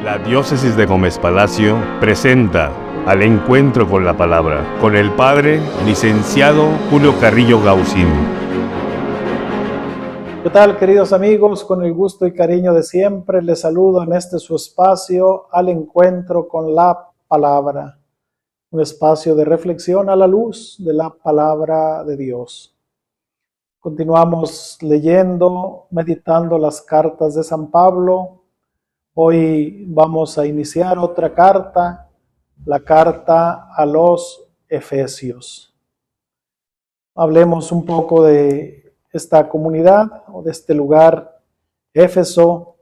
La Diócesis de Gómez Palacio presenta Al Encuentro con la Palabra, con el Padre Licenciado Julio Carrillo Gaucín. ¿Qué tal, queridos amigos? Con el gusto y cariño de siempre, les saludo en este su espacio, Al Encuentro con la Palabra, un espacio de reflexión a la luz de la Palabra de Dios. Continuamos leyendo, meditando las cartas de San Pablo. Hoy vamos a iniciar otra carta, la carta a los Efesios. Hablemos un poco de esta comunidad o de este lugar, Éfeso,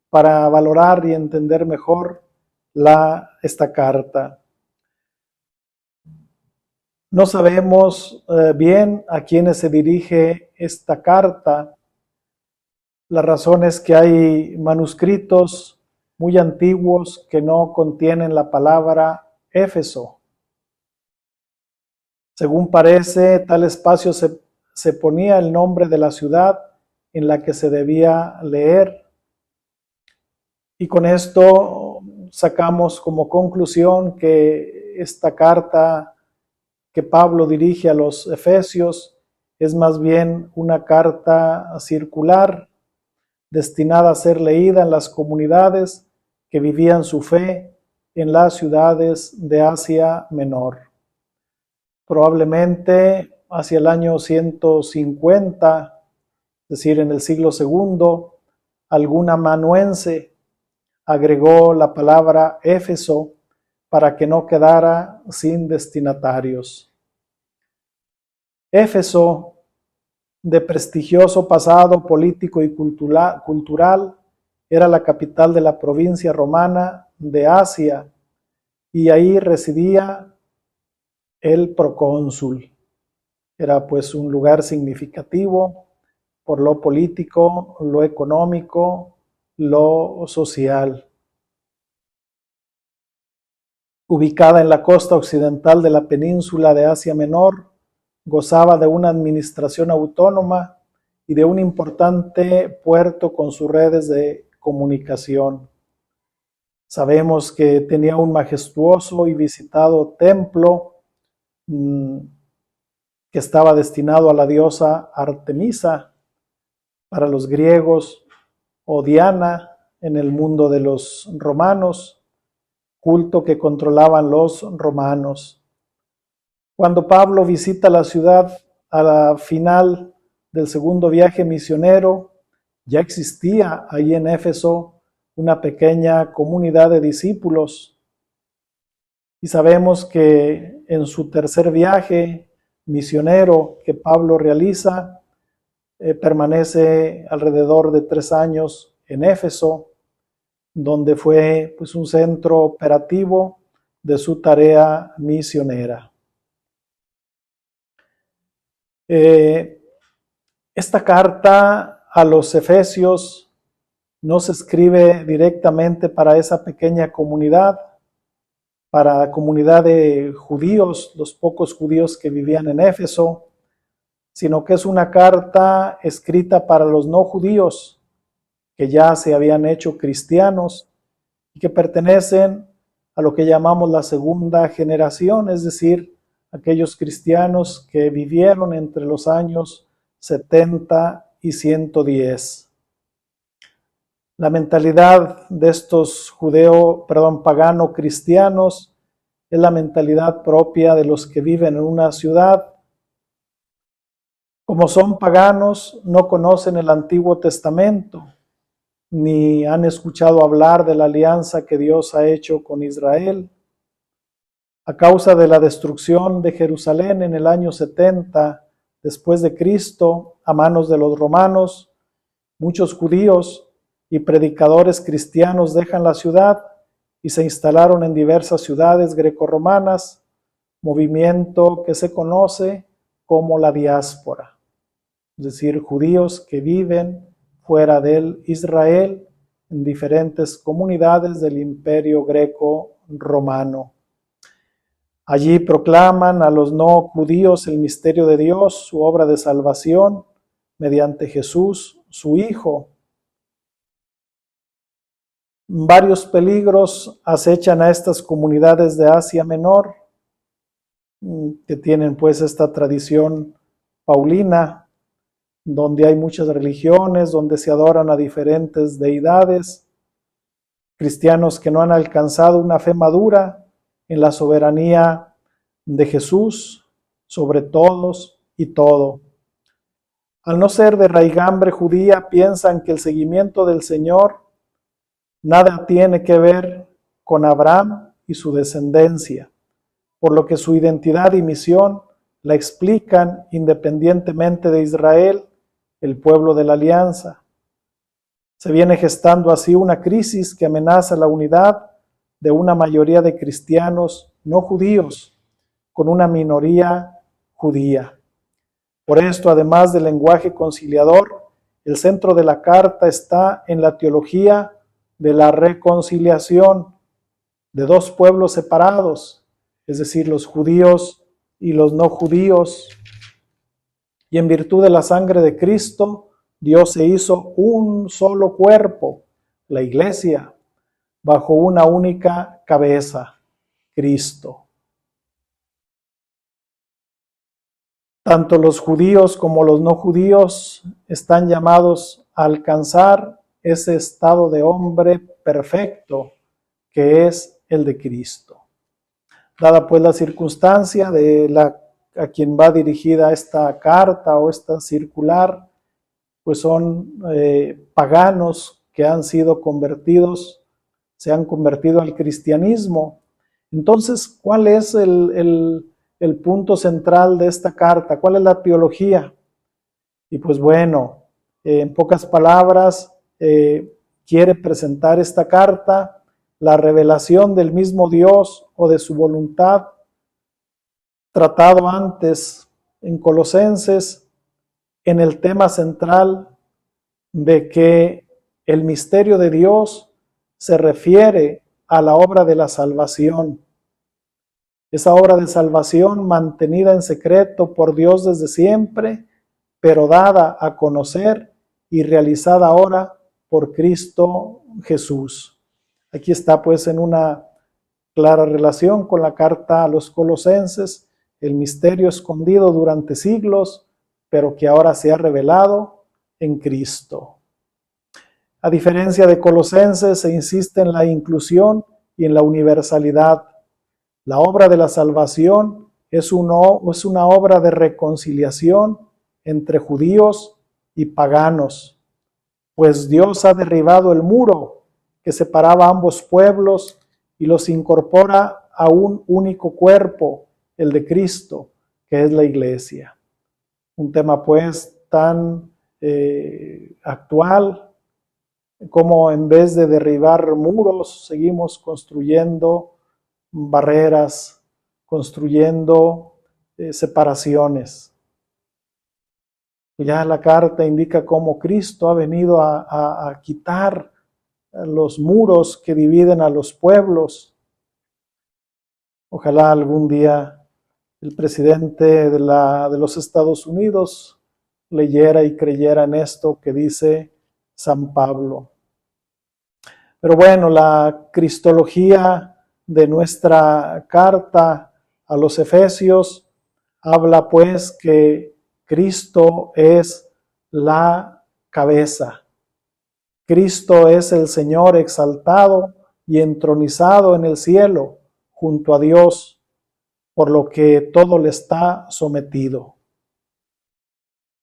para valorar y entender mejor esta carta. No sabemos bien a quiénes se dirige esta carta. La razón es que hay manuscritos muy antiguos que no contienen la palabra Éfeso. Según parece, tal espacio se ponía el nombre de la ciudad en la que se debía leer. Y con esto sacamos como conclusión que esta carta que Pablo dirige a los Efesios es más bien una carta circular destinada a ser leída en las comunidades que vivían su fe en las ciudades de Asia Menor. Probablemente hacia el año 150, es decir, en el siglo II, algún amanuense agregó la palabra Éfeso para que no quedara sin destinatarios. Éfeso, de prestigioso pasado político y cultural, era la capital de la provincia romana de Asia y ahí residía el procónsul. Era pues un lugar significativo por lo político, lo económico, lo social. Ubicada en la costa occidental de la península de Asia Menor, gozaba de una administración autónoma y de un importante puerto con sus redes de comunicación. Sabemos que tenía un majestuoso y visitado templo que estaba destinado a la diosa Artemisa para los griegos, o Diana en el mundo de los romanos, culto que controlaban los romanos. Cuando Pablo visita la ciudad a la final del segundo viaje misionero, ya existía ahí en Éfeso una pequeña comunidad de discípulos. Y sabemos que en su tercer viaje misionero que Pablo realiza, permanece alrededor de 3 años en Éfeso, donde fue pues, un centro operativo de su tarea misionera. Esta carta a los Efesios no se escribe directamente para esa pequeña comunidad, para la comunidad de judíos, los pocos judíos que vivían en Éfeso, sino que es una carta escrita para los no judíos que ya se habían hecho cristianos y que pertenecen a lo que llamamos la segunda generación, es decir, aquellos cristianos que vivieron entre los años 70 y 110. La mentalidad de estos pagano cristianos es la mentalidad propia de los que viven en una ciudad. Como son paganos, no conocen el Antiguo Testamento, ni han escuchado hablar de la alianza que Dios ha hecho con Israel. A causa de la destrucción de Jerusalén en el año 70 después de Cristo a manos de los romanos, muchos judíos y predicadores cristianos dejan la ciudad y se instalaron en diversas ciudades grecorromanas, movimiento que se conoce como la diáspora, es decir, judíos que viven fuera del Israel en diferentes comunidades del Imperio Greco-Romano. Allí proclaman a los no judíos el misterio de Dios, su obra de salvación mediante Jesús, su Hijo. Varios peligros acechan a estas comunidades de Asia Menor, que tienen pues esta tradición paulina, donde hay muchas religiones, donde se adoran a diferentes deidades, cristianos que no han alcanzado una fe madura en la soberanía de Jesús sobre todos y todo. Al no ser de raigambre judía, piensan que el seguimiento del Señor nada tiene que ver con Abraham y su descendencia, por lo que su identidad y misión la explican independientemente de Israel, el pueblo de la alianza. Se viene gestando así una crisis que amenaza la unidad de una mayoría de cristianos no judíos con una minoría judía. Por esto, además del lenguaje conciliador, el centro de la carta está en la teología de la reconciliación de dos pueblos separados, es decir, los judíos y los no judíos. Y en virtud de la sangre de Cristo, Dios se hizo un solo cuerpo, la iglesia, bajo una única cabeza, Cristo. Tanto los judíos como los no judíos están llamados a alcanzar ese estado de hombre perfecto que es el de Cristo. Dada pues la circunstancia a quien va dirigida esta carta o esta circular, pues son paganos que han sido convertidos, se han convertido al cristianismo. Entonces, ¿cuál es el punto central de esta carta? ¿Cuál es la teología? Y pues bueno, en pocas palabras, quiere presentar esta carta, la revelación del mismo Dios o de su voluntad, tratado antes en Colosenses, en el tema central de que el misterio de Dios se refiere a la obra de la salvación. Esa obra de salvación mantenida en secreto por Dios desde siempre, pero dada a conocer y realizada ahora por Cristo Jesús. Aquí está pues en una clara relación con la carta a los Colosenses, el misterio escondido durante siglos, pero que ahora se ha revelado en Cristo. A diferencia de Colosenses, se insiste en la inclusión y en la universalidad. La obra de la salvación es una obra de reconciliación entre judíos y paganos, pues Dios ha derribado el muro que separaba a ambos pueblos y los incorpora a un único cuerpo, el de Cristo, que es la iglesia. Un tema pues tan actual como en vez de derribar muros, seguimos construyendo barreras, construyendo separaciones. Ya la carta indica cómo Cristo ha venido a quitar los muros que dividen a los pueblos. Ojalá algún día el presidente de los Estados Unidos leyera y creyera en esto que dice San Pablo. Pero bueno, la cristología de nuestra carta a los Efesios habla pues que Cristo es la cabeza. Cristo es el Señor exaltado y entronizado en el cielo junto a Dios, por lo que todo le está sometido.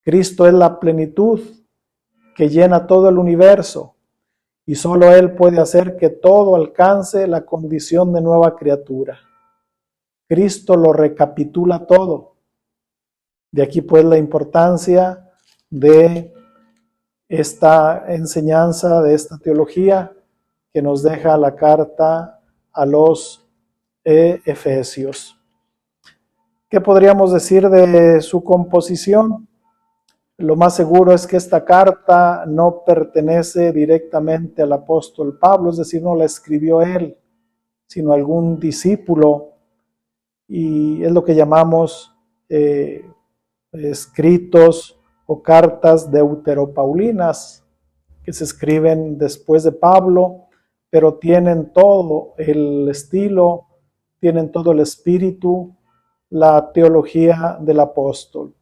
Cristo es la plenitud que llena todo el universo y solo Él puede hacer que todo alcance la condición de nueva criatura. Cristo lo recapitula todo. De aquí pues la importancia de esta enseñanza, de esta teología que nos deja la carta a los Efesios. ¿Qué podríamos decir de su composición? Lo más seguro es que esta carta no pertenece directamente al apóstol Pablo, es decir, no la escribió él, sino algún discípulo, y es lo que llamamos escritos o cartas deuteropaulinas, que se escriben después de Pablo, pero tienen todo el estilo, tienen todo el espíritu, la teología del apóstol.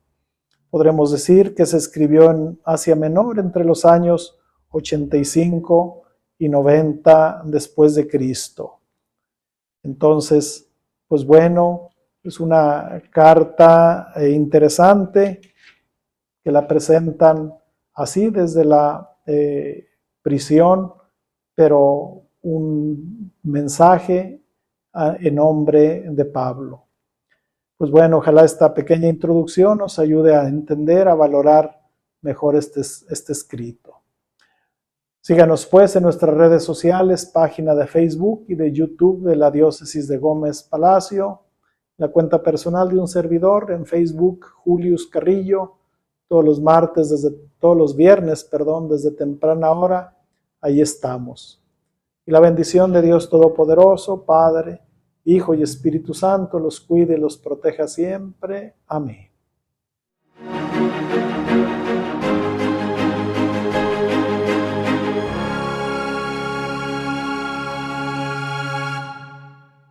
Podremos decir que se escribió en Asia Menor entre los años 85 y 90 después de Cristo. Entonces, pues bueno, es una carta interesante que la presentan así desde la prisión, pero un mensaje en nombre de Pablo. Pues bueno, ojalá esta pequeña introducción nos ayude a entender, a valorar mejor este escrito. Síganos pues en nuestras redes sociales, página de Facebook y de YouTube de la Diócesis de Gómez Palacio, la cuenta personal de un servidor en Facebook, Julius Carrillo, todos los viernes, desde temprana hora, ahí estamos. Y la bendición de Dios Todopoderoso, Padre, Hijo y Espíritu Santo, los cuide y los proteja siempre. Amén.